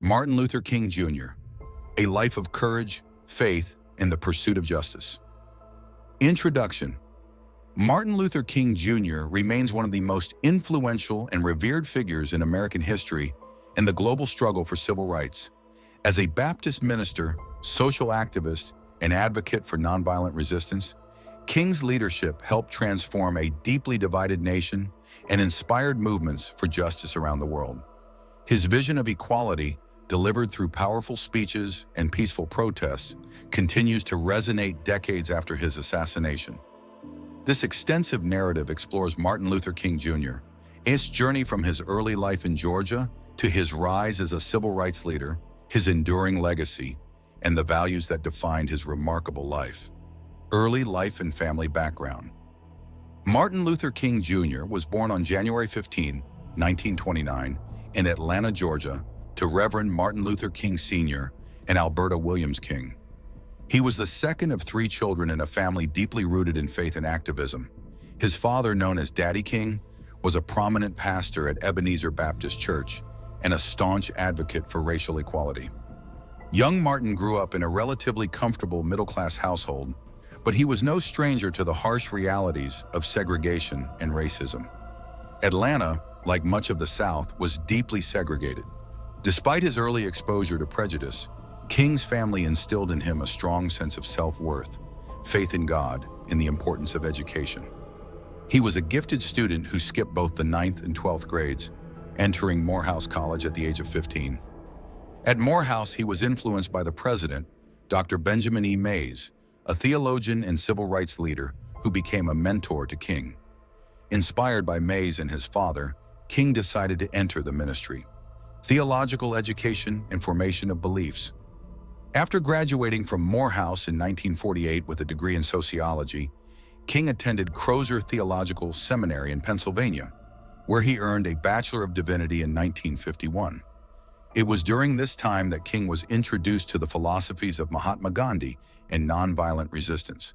Martin Luther King Jr., A Life of Courage, Faith, and the Pursuit of Justice. Introduction. Martin Luther King Jr. remains one of the most influential and revered figures in American history in the global struggle for civil rights. As a Baptist minister, social activist, and advocate for nonviolent resistance, King's leadership helped transform a deeply divided nation and inspired movements for justice around the world. His vision of equality, delivered through powerful speeches and peaceful protests, continues to resonate decades after his assassination. This extensive narrative explores Martin Luther King Jr., his journey from his early life in Georgia to his rise as a civil rights leader, his enduring legacy, and the values that defined his remarkable life. Early life and family background. Martin Luther King Jr. was born on January 15, 1929, in Atlanta, Georgia, to Reverend Martin Luther King Sr. and Alberta Williams King. He was the second of three children in a family deeply rooted in faith and activism. His father, known as Daddy King, was a prominent pastor at Ebenezer Baptist Church and a staunch advocate for racial equality. Young Martin grew up in a relatively comfortable middle-class household, but he was no stranger to the harsh realities of segregation and racism. Atlanta, like much of the South, was deeply segregated. Despite his early exposure to prejudice, King's family instilled in him a strong sense of self-worth, faith in God, and the importance of education. He was a gifted student who skipped both the 9th and 12th grades, entering Morehouse College at the age of 15. At Morehouse, he was influenced by the president, Dr. Benjamin E. Mays, a theologian and civil rights leader who became a mentor to King. Inspired by Mays and his father, King decided to enter the ministry. Theological education and formation of beliefs. After graduating from Morehouse in 1948 with a degree in sociology, King attended Crozer Theological Seminary in Pennsylvania, where he earned a Bachelor of Divinity in 1951. It was during this time that King was introduced to the philosophies of Mahatma Gandhi and nonviolent resistance,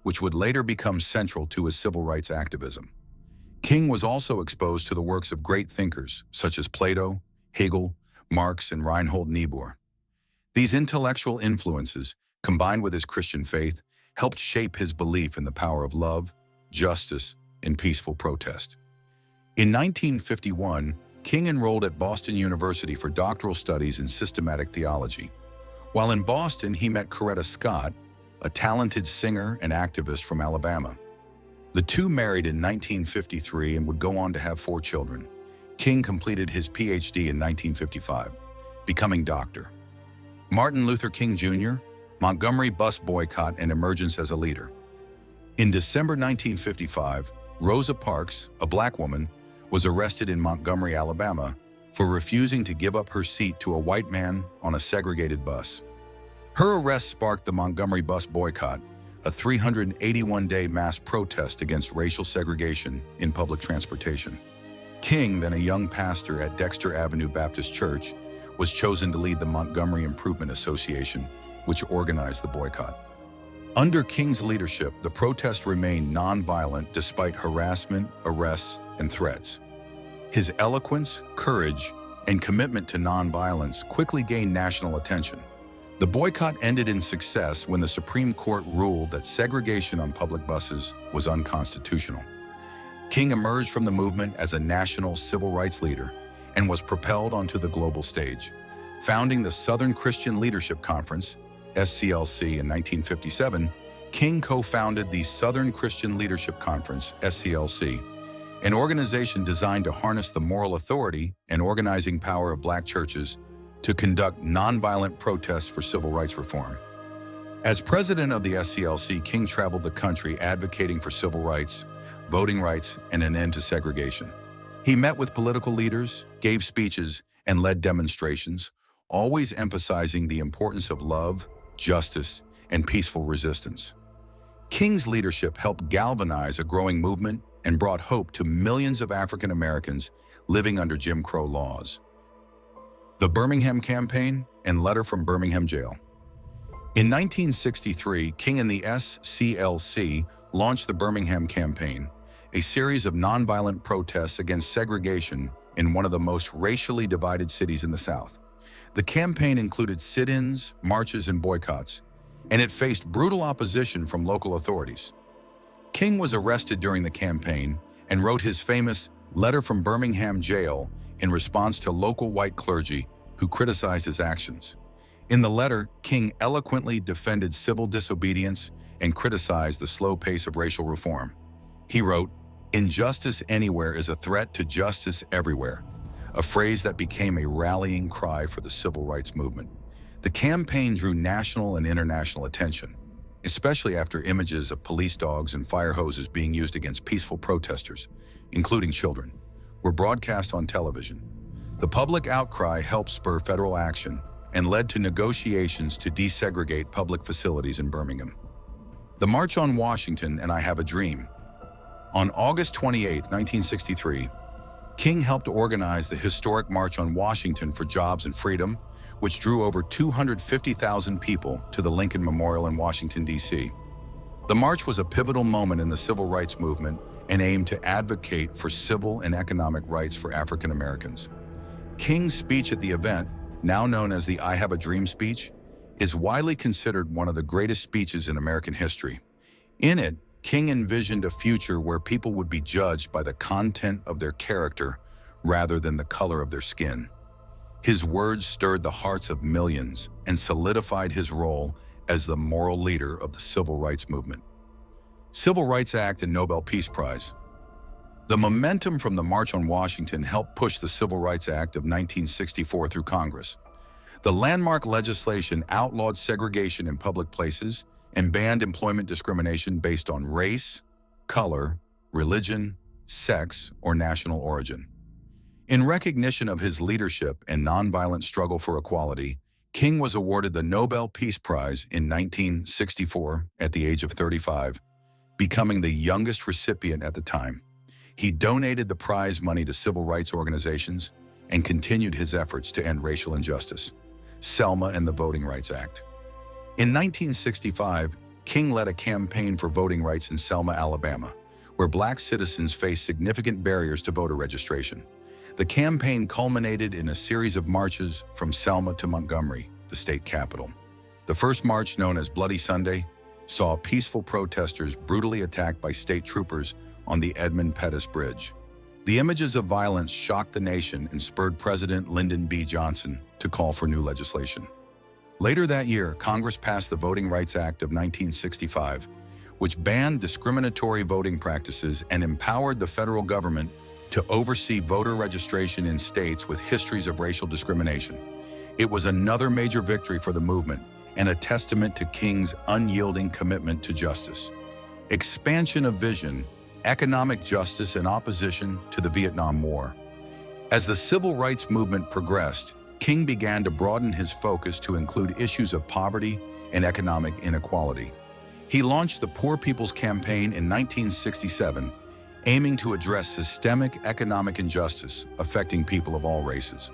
which would later become central to his civil rights activism. King was also exposed to the works of great thinkers such as Plato, Hegel, Marx, and Reinhold Niebuhr. These intellectual influences, combined with his Christian faith, helped shape his belief in the power of love, justice, and peaceful protest. In 1951, King enrolled at Boston University for doctoral studies in systematic theology. While in Boston, he met Coretta Scott, a talented singer and activist from Alabama. The two married in 1953 and would go on to have 4 children. King completed his PhD in 1955, becoming Dr. Martin Luther King Jr., Montgomery bus boycott and emergence as a leader. In December 1955, Rosa Parks, a black woman, was arrested in Montgomery, Alabama, for refusing to give up her seat to a white man on a segregated bus. Her arrest sparked the Montgomery bus boycott, a 381-day mass protest against racial segregation in public transportation. King, then a young pastor at Dexter Avenue Baptist Church, was chosen to lead the Montgomery Improvement Association, which organized the boycott. Under King's leadership, the protest remained nonviolent despite harassment, arrests, and threats. His eloquence, courage, and commitment to nonviolence quickly gained national attention. The boycott ended in success when the Supreme Court ruled that segregation on public buses was unconstitutional. King emerged from the movement as a national civil rights leader and was propelled onto the global stage. Founding the Southern Christian Leadership Conference, SCLC, in 1957, King co-founded the Southern Christian Leadership Conference, SCLC, an organization designed to harness the moral authority and organizing power of black churches to conduct nonviolent protests for civil rights reform. As president of the SCLC, King traveled the country advocating for civil rights, voting rights, and an end to segregation. He met with political leaders, gave speeches, and led demonstrations, always emphasizing the importance of love, justice, and peaceful resistance. King's leadership helped galvanize a growing movement and brought hope to millions of African Americans living under Jim Crow laws. The Birmingham Campaign and Letter from Birmingham Jail. In 1963, King and the SCLC launched the Birmingham Campaign, a series of nonviolent protests against segregation in one of the most racially divided cities in the South. The campaign included sit-ins, marches, and boycotts, and it faced brutal opposition from local authorities. King was arrested during the campaign and wrote his famous letter from Birmingham jail in response to local white clergy who criticized his actions. In the letter, King eloquently defended civil disobedience and criticized the slow pace of racial reform. He wrote, "Injustice anywhere is a threat to justice everywhere," a phrase that became a rallying cry for the civil rights movement. The campaign drew national and international attention, especially after images of police dogs and fire hoses being used against peaceful protesters, including children, were broadcast on television. The public outcry helped spur federal action and led to negotiations to desegregate public facilities in Birmingham. The March on Washington and I Have a Dream. On August 28, 1963, King helped organize the historic March on Washington for Jobs and Freedom, which drew over 250,000 people to the Lincoln Memorial in Washington, D.C. The march was a pivotal moment in the civil rights movement and aimed to advocate for civil and economic rights for African Americans. King's speech at the event, now known as the I Have a Dream speech, is widely considered one of the greatest speeches in American history. In it, King envisioned a future where people would be judged by the content of their character rather than the color of their skin. His words stirred the hearts of millions and solidified his role as the moral leader of the civil rights movement. Civil Rights Act and Nobel Peace Prize. The momentum from the March on Washington helped push the Civil Rights Act of 1964 through Congress. The landmark legislation outlawed segregation in public places and banned employment discrimination based on race, color, religion, sex, or national origin. In recognition of his leadership and nonviolent struggle for equality, King was awarded the Nobel Peace Prize in 1964 at the age of 35, becoming the youngest recipient at the time. He donated the prize money to civil rights organizations and continued his efforts to end racial injustice. Selma and the Voting Rights Act. In 1965, King led a campaign for voting rights in Selma, Alabama, where Black citizens faced significant barriers to voter registration. The campaign culminated in a series of marches from Selma to Montgomery, the state capital. The first march, known as Bloody Sunday, saw peaceful protesters brutally attacked by state troopers on the Edmund Pettus Bridge. The images of violence shocked the nation and spurred President Lyndon B. Johnson to call for new legislation. Later that year, Congress passed the Voting Rights Act of 1965, which banned discriminatory voting practices and empowered the federal government to oversee voter registration in states with histories of racial discrimination. It was another major victory for the movement and a testament to King's unyielding commitment to justice. Expansion of vision, economic justice, and opposition to the Vietnam War. As the civil rights movement progressed, King began to broaden his focus to include issues of poverty and economic inequality. He launched the Poor People's Campaign in 1967, aiming to address systemic economic injustice affecting people of all races.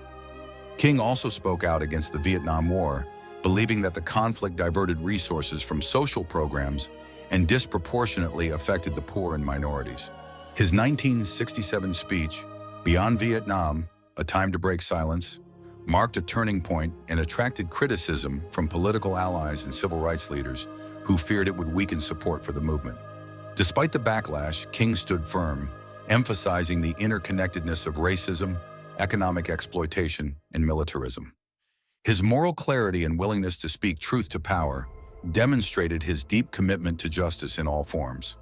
King also spoke out against the Vietnam War, believing that the conflict diverted resources from social programs and disproportionately affected the poor and minorities. His 1967 speech, Beyond Vietnam, A Time to Break Silence, marked a turning point and attracted criticism from political allies and civil rights leaders who feared it would weaken support for the movement. Despite the backlash, King stood firm, emphasizing the interconnectedness of racism, economic exploitation, and militarism. His moral clarity and willingness to speak truth to power demonstrated his deep commitment to justice in all forms.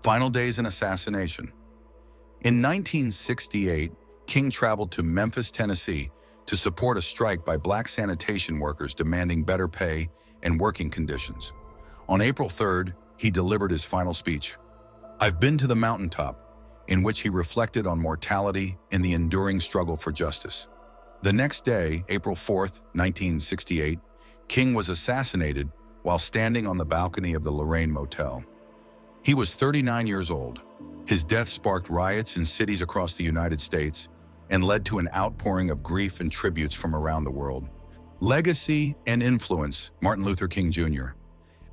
Final days and assassination. In 1968, King traveled to Memphis, Tennessee, to support a strike by Black sanitation workers demanding better pay and working conditions. On April 3rd, he delivered his final speech, "I've Been to the Mountaintop," in which he reflected on mortality and the enduring struggle for justice. The next day, April 4th, 1968, King was assassinated while standing on the balcony of the Lorraine Motel. He was 39 years old. His death sparked riots in cities across the United States and led to an outpouring of grief and tributes from around the world. Legacy and influence. Martin Luther King Jr.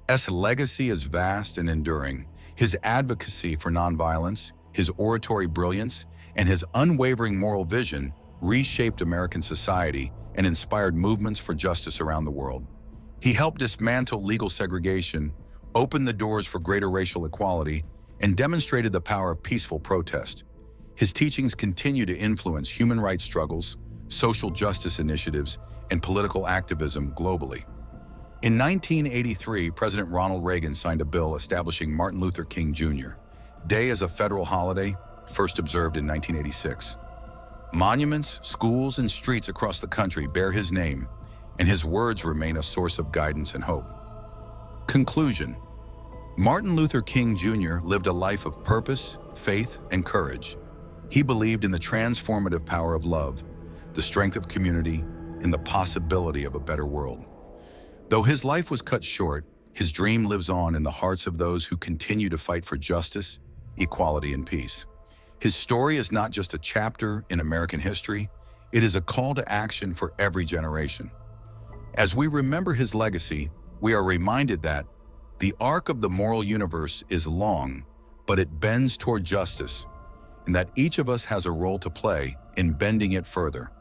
S. legacy is vast and enduring. His advocacy for nonviolence, his oratory brilliance, and his unwavering moral vision reshaped American society and inspired movements for justice around the world. He helped dismantle legal segregation, opened the doors for greater racial equality, and demonstrated the power of peaceful protest. His teachings continue to influence human rights struggles, social justice initiatives, and political activism globally. In 1983, President Ronald Reagan signed a bill establishing Martin Luther King Jr. Day as a federal holiday, first observed in 1986. Monuments, schools, and streets across the country bear his name, and his words remain a source of guidance and hope. Conclusion: Martin Luther King Jr. lived a life of purpose, faith, and courage. He believed in the transformative power of love, the strength of community, and the possibility of a better world. Though his life was cut short, his dream lives on in the hearts of those who continue to fight for justice, equality, and peace. His story is not just a chapter in American history, it is a call to action for every generation. As we remember his legacy, we are reminded that the arc of the moral universe is long, but it bends toward justice, and that each of us has a role to play in bending it further.